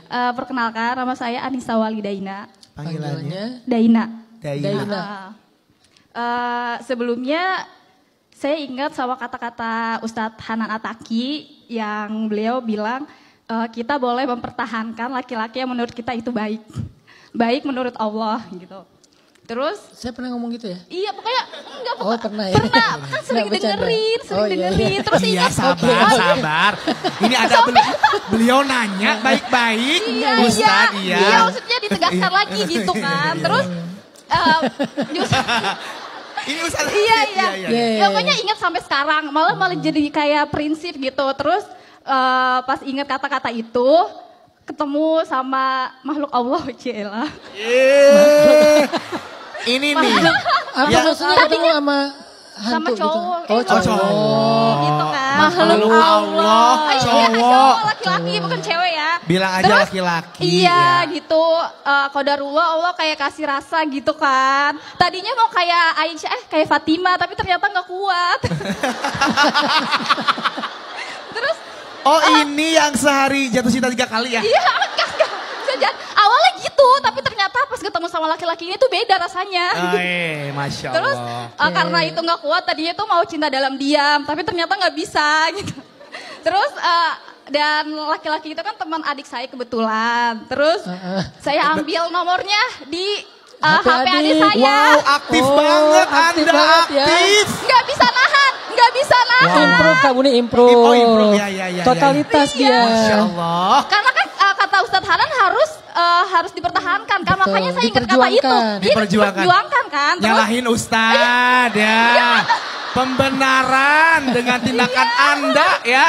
Perkenalkan, nama saya Anissa Walidaina. Panggilannya? Daina. Sebelumnya saya ingat sama kata-kata Ustadz Hanan Ataki yang beliau bilang kita boleh mempertahankan laki-laki yang menurut kita itu baik. Baik menurut Allah gitu. Terus saya pernah ngomong gitu ya? Iya pokoknya enggak pokoknya. Pernah ya? Pernah, kan sering dengerin. Terus iya ingat. sabar. Ini ada beliau nanya baik-baik. Ustadz, iya. Iya maksudnya ditegaskan lagi gitu kan. Terus ini Ustadz. Iya. Ya, pokoknya ingat sampai sekarang. Malah jadi kayak prinsip gitu. Terus pas ingat kata-kata itu, ketemu sama makhluk Allah, Cila. Ini nih. Apa maksudnya ketemu sama hantu cowok. gitu? Cowok. Gitu kan. Makhluk Allah, cowok. Laki-laki bukan cewek ya. Bilang aja Terus, laki-laki. Iya gitu. Qadarullah Allah kayak kasih rasa gitu kan. Tadinya mau kayak Aisyah, kayak Fatimah, tapi ternyata nggak kuat. Terus ini yang sehari jatuh cinta 3 kali ya? Iya, enggak. Awalnya gitu, tapi ternyata pas ketemu sama laki-laki ini tuh beda rasanya. Masya Allah. Terus karena itu nggak kuat, tadinya tuh mau cinta dalam diam, tapi ternyata nggak bisa gitu. Terus dan laki-laki itu kan teman adik saya kebetulan. Terus saya ambil nomornya di HP adik saya. Wow, aktif banget aktif Anda, banget ya. aktif. Nggak bisa nahan. Improve kamu nih, improve. Improve, ya. Totalitas dia. Masya Allah. Karena kan kata Ustadz Hanan harus dipertahankan kan, makanya saya ingat kata itu. Diperjuangkan kan. Terus, nyalahin Ustadz ya. Pembenaran dengan tindakan Anda ya.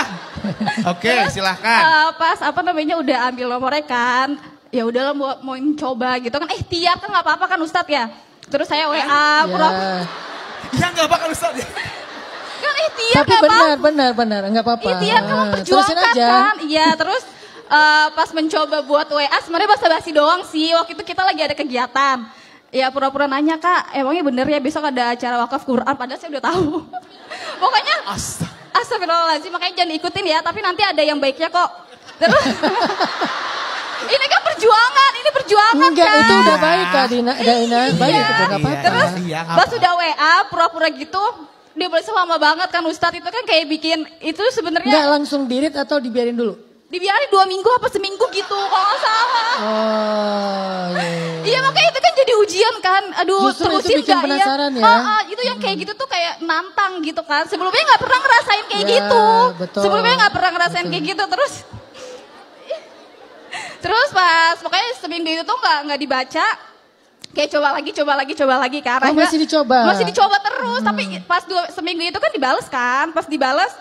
Oke, silahkan. Pas udah ambil nomornya kan, ya udahlah mau coba gitu kan. Tiap kan nggak apa-apa kan Ustadz ya. Terus saya WA Ya nggak apa-apa Ustadz ya. Kan ikhtiar tapi benar nggak apa-apa. Ikhtiar kan memperjuangkan kan. Iya, terus pas mencoba buat WA sebenarnya basa-basi doang sih. Waktu itu kita lagi ada kegiatan. Ya pura-pura nanya, Kak, emangnya bener ya besok ada acara wakaf Quran, padahal saya udah tahu. Pokoknya astagfirullahaladzim, makanya jangan ikutin ya, tapi nanti ada yang baiknya kok. Terus ini kan perjuangan enggak, kan. itu udah baik Kak Daina, baik itu nggak apa-apa. Terus pas udah WA pura-pura gitu, dia boleh lama banget kan Ustadz itu kan kayak bikin itu sebenarnya. Enggak langsung dirit atau dibiarin dulu? Dibiarin 2 minggu apa seminggu gitu kalau nggak salah. Iya makanya itu kan jadi ujian kan. Aduh justru terusin itu bikin penasaran ya. Itu yang kayak gitu tuh kayak nantang gitu kan. Sebelumnya nggak pernah ngerasain kayak gitu. Betul. Sebelumnya nggak pernah ngerasain kayak gitu terus pas pokoknya seminggu itu tuh nggak dibaca. Kayak coba lagi karena masih dicoba terus. Tapi pas seminggu itu kan dibales kan. Pas dibales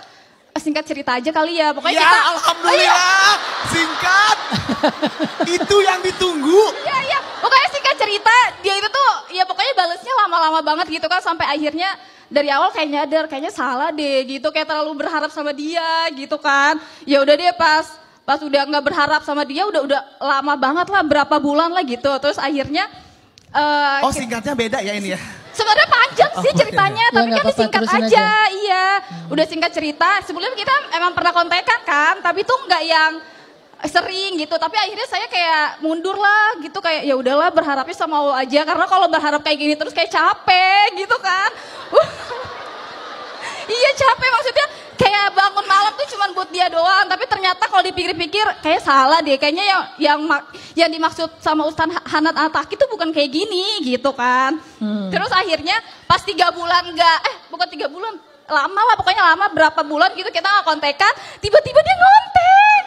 singkat cerita aja kali ya. Pokoknya ya, alhamdulillah. Singkat. Itu yang ditunggu. Iya. Pokoknya singkat cerita, dia itu tuh ya pokoknya balesnya lama-lama banget gitu kan. Sampai akhirnya dari awal kayak nyadar, kayaknya salah deh gitu. Kayak terlalu berharap sama dia gitu kan. Ya udah deh pas udah gak berharap sama dia udah lama banget lah. Berapa bulan lah gitu. Terus akhirnya. Singkatnya beda ya ini ya. Sebenarnya panjang sih ceritanya, tapi kan disingkat aja. Iya, udah singkat cerita. Sebelumnya kita emang pernah kontekan kan, tapi tuh nggak yang sering gitu. Tapi akhirnya saya kayak mundur lah gitu, kayak ya udahlah berharapnya sama Allah aja. Karena kalau berharap kayak gini terus kayak capek gitu kan. Iya capek maksudnya. Kayak bangun malam tuh cuma buat dia doang, tapi ternyata kalau dipikir-pikir kayak salah deh. Kayaknya yang dimaksud sama Ustadz Hanan Ataki itu bukan kayak gini gitu kan. Terus akhirnya pas 3 bulan bukan 3 bulan, lama lah pokoknya lama berapa bulan gitu kita nggak kontekan, tiba-tiba dia ngontek.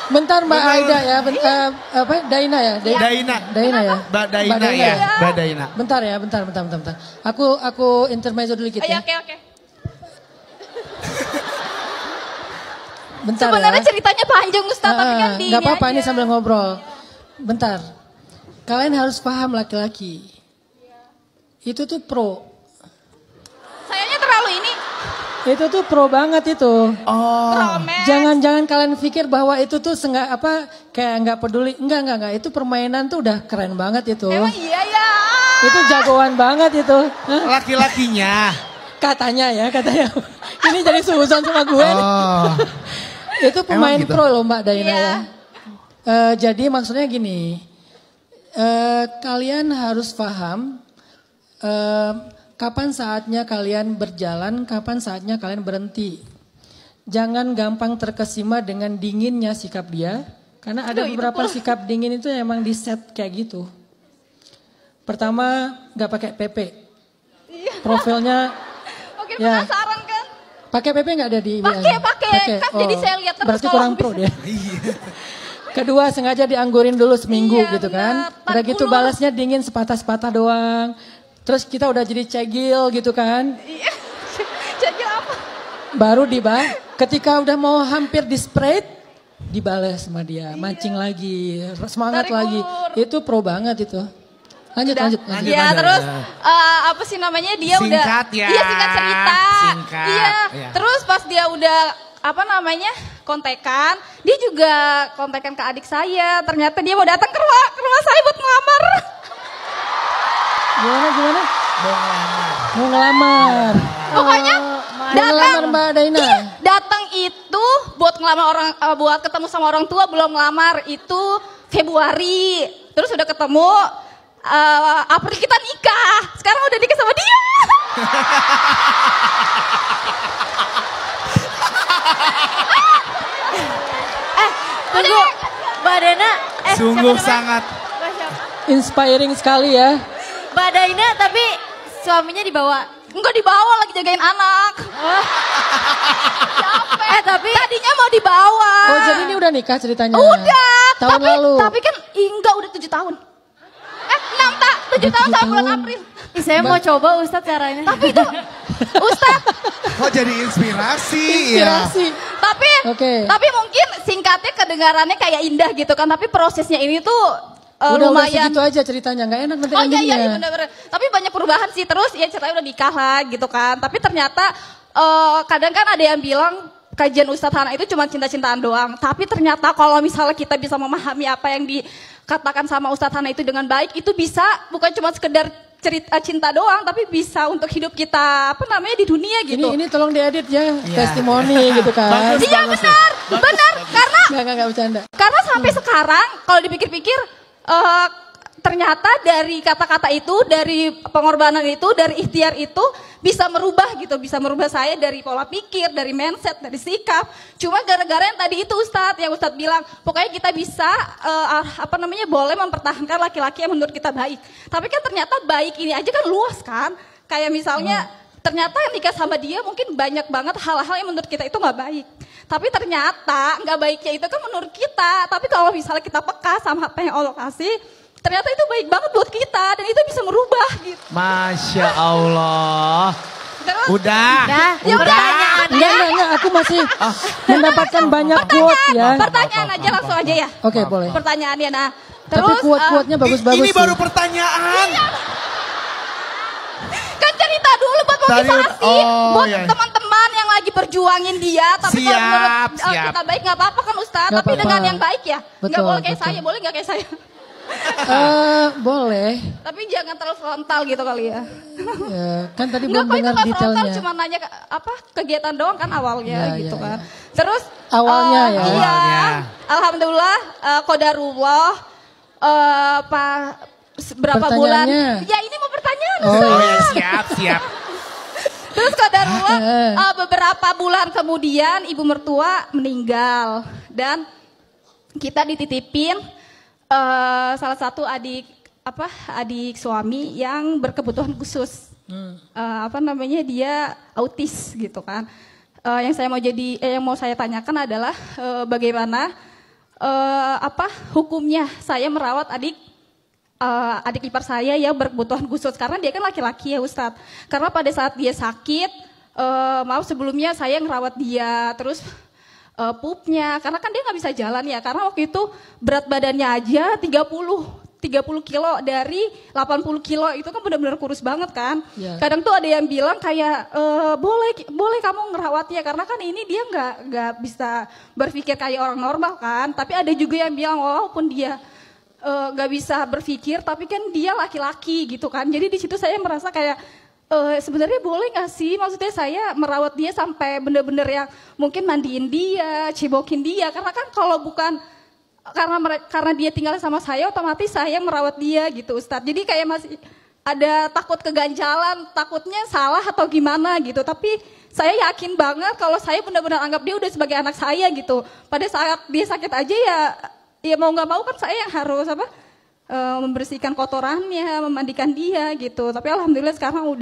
Bentar Mbak Aida ya, Daina ya? Daina ya? Mbak Daina. Bentar ya, bentar. Aku intermezzo dulu dikit ya. Oke. Bentar sebenarnya ya. ceritanya panjang Ustaz, tapi kan di Gak apa-apa ini sambil ngobrol. Bentar, kalian harus paham laki-laki. Itu tuh pro. Sayangnya terlalu ini. Itu tuh pro banget itu. Promes. Jangan kalian pikir bahwa itu tuh kayak nggak peduli. Enggak. Itu permainan tuh udah keren banget itu. Emang iya ya. Itu jagoan banget itu. Hah? Laki-lakinya. Katanya. Ini jadi suzon sama gue. Oh. Itu pemain Emang gitu? pro loh Mbak Daina Iya. ya. Jadi maksudnya gini, kalian harus paham kapan saatnya kalian berjalan, kapan saatnya kalian berhenti. Jangan gampang terkesima dengan dinginnya sikap dia, karena ada beberapa sikap dingin itu emang di set kayak gitu. Pertama, nggak pakai PP. Profilnya, Oke, ya. penasaran kan? Pakai PP nggak ada di WA? Pakai. Kan jadi saya lihat terus Berarti kalau kurang pro dia. Kedua, sengaja dianggurin dulu seminggu Iya, gitu kan. benar. Udah gitu Tarik ulur. balasnya dingin sepatah-sepatah doang. Terus kita udah jadi cegil gitu kan. Iya. Jadi apa? Baru ketika udah mau hampir di spray, dibalas sama dia. Mancing lagi, semangat Tarik lagi. ulur. Itu pro banget itu. Lanjut. Ya terus apa sih namanya dia udah Singkat ya. Iya singkat cerita. Singkat, Iya. iya. Terus pas dia udah apa namanya kontekan, dia juga kontekan ke adik saya. Ternyata dia mau datang ke rumah saya buat ngelamar. Gimana? Mau ngelamar. Pokoknya Mau ngelamar Mbak Daina. Iya, datang itu buat ngelamar buat ketemu sama orang tua, belum ngelamar itu Februari. Terus udah ketemu April kita nikah. Sekarang udah nikah sama dia. Tunggu, Mbak Daina. Sungguh siapa namanya? sangat. Mbak siapa? Inspiring sekali ya. Mbak Daina tapi suaminya dibawa. Enggak dibawa, lagi jagain anak. Tapi Tadinya mau dibawa. Oh jadi ini udah nikah ceritanya? Udah. Tahun lalu? Tapi kan enggak udah 7 tahun. 7 tahun sama bulan April. ih, saya mau coba Ustadz caranya. Tapi itu Ustadz, Kok jadi inspirasi ya? Inspirasi. tapi Oke. tapi mungkin singkatnya kedengarannya kayak indah gitu kan, tapi prosesnya ini tuh Udah lumayan. segitu aja ceritanya, nggak enak nanti Oh iya endingnya. iya benar-benar. Tapi banyak perubahan sih, terus ya ceritanya udah nikah lah gitu kan. Tapi ternyata kadang kan ada yang bilang kajian Ustadz Hana itu cuma cinta-cintaan doang. Tapi ternyata kalau misalnya kita bisa memahami apa yang dikatakan sama Ustadz Hana itu dengan baik, itu bisa bukan cuma sekedar cerita cinta doang, tapi bisa untuk hidup kita apa namanya di dunia gitu. Ini tolong diedit ya, Iya. testimoni gitu kan. Bagus. Iya benar, benar karena Nggak bercanda. karena sampai sekarang kalau dipikir-pikir ternyata dari kata-kata itu, dari pengorbanan itu, dari ikhtiar itu bisa merubah gitu, bisa merubah saya dari pola pikir, dari mindset, dari sikap. Cuma gara-gara yang tadi itu Ustadz, yang Ustadz bilang, pokoknya kita bisa boleh mempertahankan laki-laki yang menurut kita baik. Tapi kan ternyata baik ini aja kan luas kan. Kayak misalnya ternyata yang nikah sama dia mungkin banyak banget hal-hal yang menurut kita itu nggak baik. Tapi ternyata nggak baiknya itu kan menurut kita. Tapi kalau misalnya kita peka sama apa yang Allah kasih, ternyata itu baik banget buat kita dan itu bisa merubah gitu. Masya Allah. Terus, Udah. ya udah. Enggak, aku masih mendapatkan banyak quote ya. Pertanyaan aja langsung aja ya. Oke, boleh. Pertanyaannya nah. Tapi Terus quote-quote-nya bagus-bagus. Ini baru tuh. pertanyaan. kan cerita dulu buat Tadi motivasi, oh, buat iya. teman-teman yang lagi berjuangin dia. Tapi kalau Siap, menurut siap. kita baik nggak apa-apa kan Ustadz. Nggak Tapi apa-apa. dengan yang baik ya. Nggak Betul, boleh kayak betul. saya, boleh nggak kayak saya? Boleh. Tapi jangan terlalu frontal gitu kali ya. Ya, kan tadi Enggak, belum kok itu dengar nggak frontal, detailnya. cuma nanya kegiatan doang kan awalnya Ya, gitu ya, kan. ya. Terus Awalnya ya. Iya. Awalnya. Alhamdulillah qadarullah berapa bulan? Pertanyaannya. Ya ini mau pertanyaan. Oh, Oh iya. ya, siap. Terus qadarullah beberapa bulan kemudian ibu mertua meninggal dan kita dititipin salah satu adik suami yang berkebutuhan khusus. Dia autis gitu kan. Yang mau saya tanyakan adalah bagaimana hukumnya saya merawat adik ipar saya yang berkebutuhan khusus karena dia kan laki-laki ya Ustadz. Karena pada saat dia sakit, sebelumnya saya ngerawat dia terus pupnya karena kan dia nggak bisa jalan ya karena waktu itu berat badannya aja 30 kilo dari 80 kilo itu kan benar-benar kurus banget kan. Ya. Kadang tuh ada yang bilang kayak boleh kamu ngerawatnya karena kan ini dia nggak bisa berpikir kayak orang normal kan. Tapi ada juga yang bilang walaupun dia nggak bisa berpikir, tapi kan dia laki-laki gitu kan. Jadi di situ saya merasa kayak sebenarnya boleh nggak sih, maksudnya saya merawat dia sampai bener-bener yang mungkin mandiin dia, cebokin dia, karena kan kalau bukan karena dia tinggal sama saya, otomatis saya merawat dia gitu Ustadz. Jadi kayak masih ada takut keganjalan, takutnya salah atau gimana gitu. Tapi saya yakin banget kalau saya benar-benar anggap dia udah sebagai anak saya gitu. Pada saat dia sakit aja ya mau nggak mau kan saya yang harus membersihkan kotorannya, memandikan dia gitu. Tapi alhamdulillah sekarang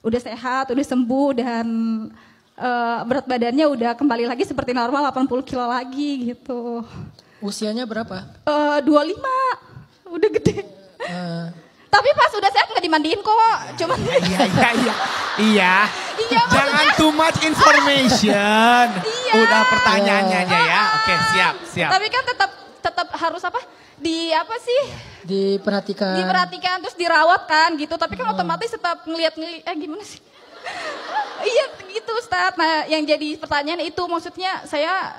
udah sehat, udah sembuh dan berat badannya udah kembali lagi seperti normal 80 kilo lagi gitu. Usianya berapa? 25, udah gede. Tapi pas udah sehat nggak dimandiin kok, cuman Iya. Jangan too much information. Iya. Udah pertanyaannya aja ya. Oke, siap. Tapi kan tetap harus diperhatikan terus dirawat kan gitu. Tapi kan otomatis tetap ngeliat gimana sih? Iya gitu Ustadz. Nah yang jadi pertanyaan itu maksudnya saya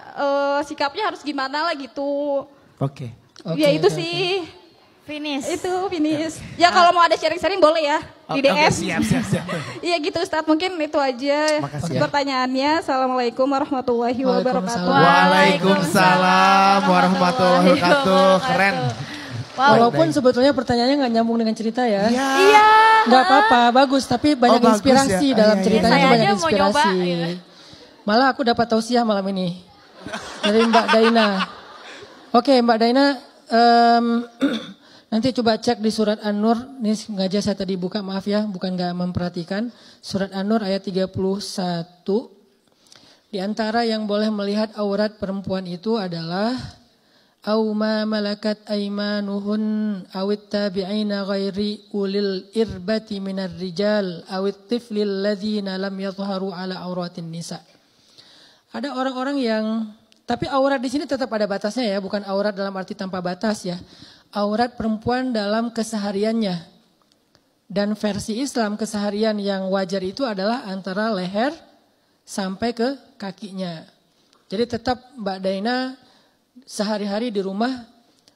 sikapnya harus gimana lah gitu. Oke. Ya itu sih. Finish. Itu finish. Ya kalau mau ada sharing-sharing boleh ya di DM. Oke, siap. Iya gitu Ustadz, mungkin itu aja pertanyaannya. Assalamualaikum warahmatullahi wabarakatuh. Waalaikumsalam warahmatullahi wabarakatuh. Keren. Wow. Walaupun sebetulnya pertanyaannya nggak nyambung dengan cerita ya. Iya. Nggak apa-apa, bagus. Tapi banyak bagus inspirasi ya. dalam Iya, ceritanya iya. tuh banyak Saya aja mau nyoba, inspirasi. ya. Malah aku dapat tausiah malam ini dari Mbak Daina. Oke Mbak Daina, nanti coba cek di surat An-Nur. Ini sengaja saya tadi buka, maaf ya, bukan nggak memperhatikan. Surat An-Nur ayat 31. Di antara yang boleh melihat aurat perempuan itu adalah au ma malakat aimanuhun awit tabi'ina ghairi ulil irbati minar rijal awit tiflil ladzina lam yadhharu ala auratin nisa. Ada orang-orang yang, tapi aurat di sini tetap ada batasnya ya, bukan aurat dalam arti tanpa batas ya. Aurat perempuan dalam kesehariannya. Dan versi Islam keseharian yang wajar itu adalah antara leher sampai ke kakinya. Jadi tetap Mbak Daina sehari-hari di rumah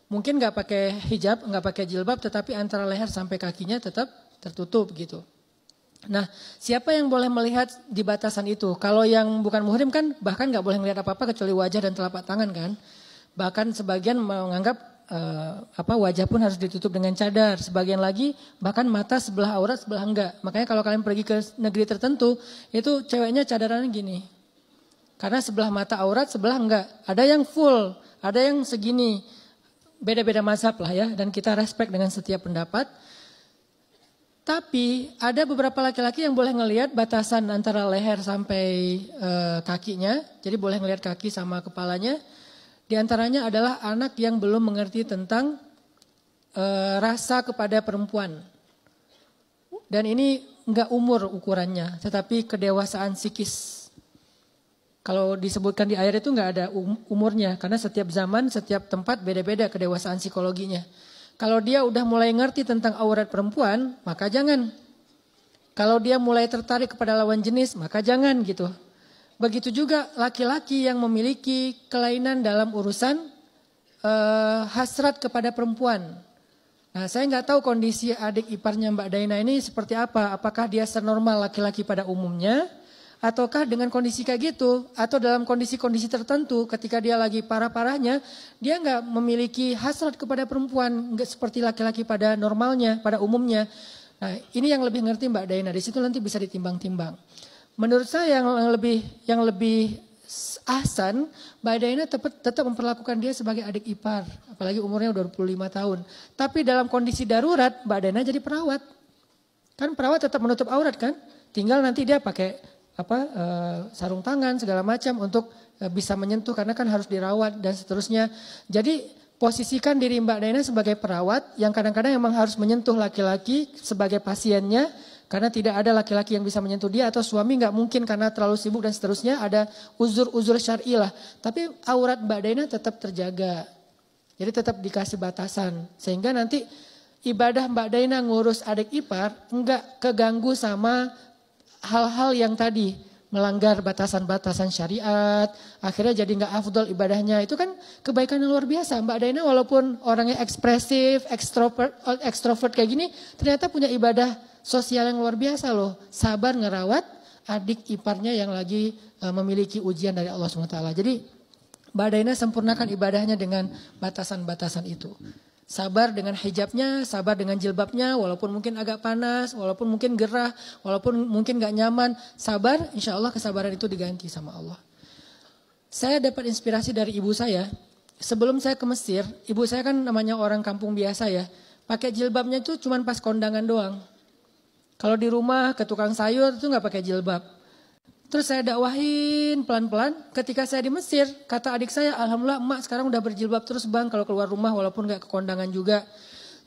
mungkin nggak pakai hijab, nggak pakai jilbab, tetapi antara leher sampai kakinya tetap tertutup gitu. Nah, siapa yang boleh melihat di batasan itu? Kalau yang bukan muhrim kan bahkan nggak boleh melihat apa-apa kecuali wajah dan telapak tangan kan. Bahkan sebagian menganggap wajah pun harus ditutup dengan cadar. Sebagian lagi bahkan mata sebelah aurat sebelah enggak. Makanya kalau kalian pergi ke negeri tertentu itu ceweknya cadarannya gini. Karena sebelah mata aurat sebelah enggak. Ada yang full, ada yang segini. Beda-beda mazhab lah ya, dan kita respect dengan setiap pendapat. Tapi ada beberapa laki-laki yang boleh ngelihat batasan antara leher sampai kakinya. Jadi boleh ngelihat kaki sama kepalanya. Di antaranya adalah anak yang belum mengerti tentang rasa kepada perempuan. Dan ini enggak umur ukurannya, tetapi kedewasaan psikis. Kalau disebutkan di ayat itu nggak ada umurnya, karena setiap zaman, setiap tempat beda-beda kedewasaan psikologinya. Kalau dia udah mulai ngerti tentang aurat perempuan, maka jangan. Kalau dia mulai tertarik kepada lawan jenis, maka jangan gitu. Begitu juga laki-laki yang memiliki kelainan dalam urusan hasrat kepada perempuan. Nah, saya nggak tahu kondisi adik iparnya Mbak Daina ini seperti apa. Apakah dia senormal laki-laki pada umumnya? Ataukah dengan kondisi kayak gitu, atau dalam kondisi-kondisi tertentu ketika dia lagi parah-parahnya, dia nggak memiliki hasrat kepada perempuan, nggak seperti laki-laki pada normalnya, pada umumnya. Nah ini yang lebih ngerti Mbak Daina, di situ nanti bisa ditimbang-timbang. Menurut saya yang lebih ahsan, Mbak Daina tetap memperlakukan dia sebagai adik ipar, apalagi umurnya udah 25 tahun. Tapi dalam kondisi darurat, Mbak Daina jadi perawat. Kan perawat tetap menutup aurat kan, tinggal nanti dia pakai sarung tangan segala macam untuk bisa menyentuh karena kan harus dirawat dan seterusnya. Jadi posisikan diri Mbak Daina sebagai perawat yang kadang-kadang memang harus menyentuh laki-laki sebagai pasiennya karena tidak ada laki-laki yang bisa menyentuh dia atau suami nggak mungkin karena terlalu sibuk dan seterusnya, ada uzur-uzur syar'i lah. Tapi aurat Mbak Daina tetap terjaga. Jadi tetap dikasih batasan sehingga nanti ibadah Mbak Daina ngurus adik ipar enggak keganggu sama hal-hal yang tadi melanggar batasan-batasan syariat, akhirnya jadi nggak afdol ibadahnya. Itu kan kebaikan yang luar biasa. Mbak Daina walaupun orangnya ekspresif, ekstrovert kayak gini, ternyata punya ibadah sosial yang luar biasa loh. Sabar ngerawat adik iparnya yang lagi memiliki ujian dari Allah SWT. Jadi Mbak Daina sempurnakan ibadahnya dengan batasan-batasan itu. Sabar dengan hijabnya, sabar dengan jilbabnya, walaupun mungkin agak panas, walaupun mungkin gerah, walaupun mungkin gak nyaman. Sabar, insya Allah kesabaran itu diganti sama Allah. Saya dapat inspirasi dari ibu saya. Sebelum saya ke Mesir, ibu saya kan namanya orang kampung biasa ya. Pakai jilbabnya itu cuma pas kondangan doang. Kalau di rumah ke tukang sayur itu gak pakai jilbab. Terus saya dakwahin pelan-pelan. Ketika saya di Mesir, kata adik saya, alhamdulillah emak sekarang udah berjilbab terus bang kalau keluar rumah walaupun gak ke kondangan juga.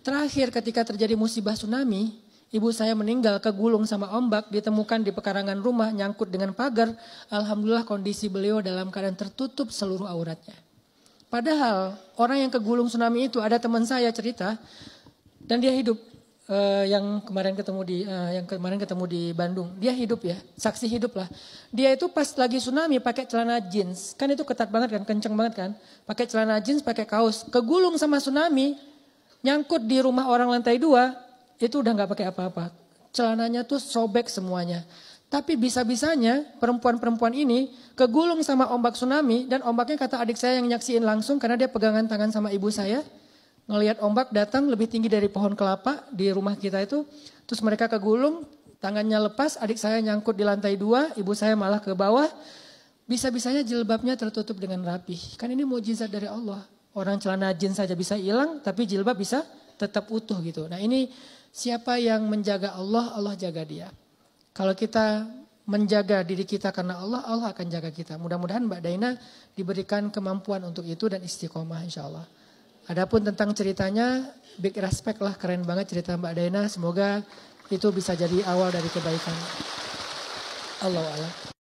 Terakhir ketika terjadi musibah tsunami, ibu saya meninggal kegulung sama ombak, ditemukan di pekarangan rumah nyangkut dengan pagar. Alhamdulillah kondisi beliau dalam keadaan tertutup seluruh auratnya. Padahal orang yang kegulung tsunami itu ada teman saya cerita dan dia hidup. Yang kemarin ketemu di Bandung, dia hidup ya, saksi hidup lah. Dia itu pas lagi tsunami pakai celana jeans, kan itu ketat banget kan, kenceng banget kan, pakai celana jeans, pakai kaos, kegulung sama tsunami, nyangkut di rumah orang lantai 2, itu udah nggak pakai apa-apa, celananya tuh sobek semuanya. Tapi bisa-bisanya perempuan-perempuan ini kegulung sama ombak tsunami dan ombaknya kata adik saya yang nyaksiin langsung karena dia pegangan tangan sama ibu saya. Ngelihat ombak datang lebih tinggi dari pohon kelapa di rumah kita itu. Terus mereka kegulung, tangannya lepas, adik saya nyangkut di lantai 2, ibu saya malah ke bawah. Bisa-bisanya jilbabnya tertutup dengan rapi. Kan ini mukjizat dari Allah. Orang celana jeans saja bisa hilang, tapi jilbab bisa tetap utuh gitu. Nah ini siapa yang menjaga Allah, Allah jaga dia. Kalau kita menjaga diri kita karena Allah, Allah akan jaga kita. Mudah-mudahan Mbak Daina diberikan kemampuan untuk itu dan istiqomah insya Allah. Adapun tentang ceritanya, big respect lah, keren banget cerita Mbak Daina. Semoga itu bisa jadi awal dari kebaikan. Allahu a'lam.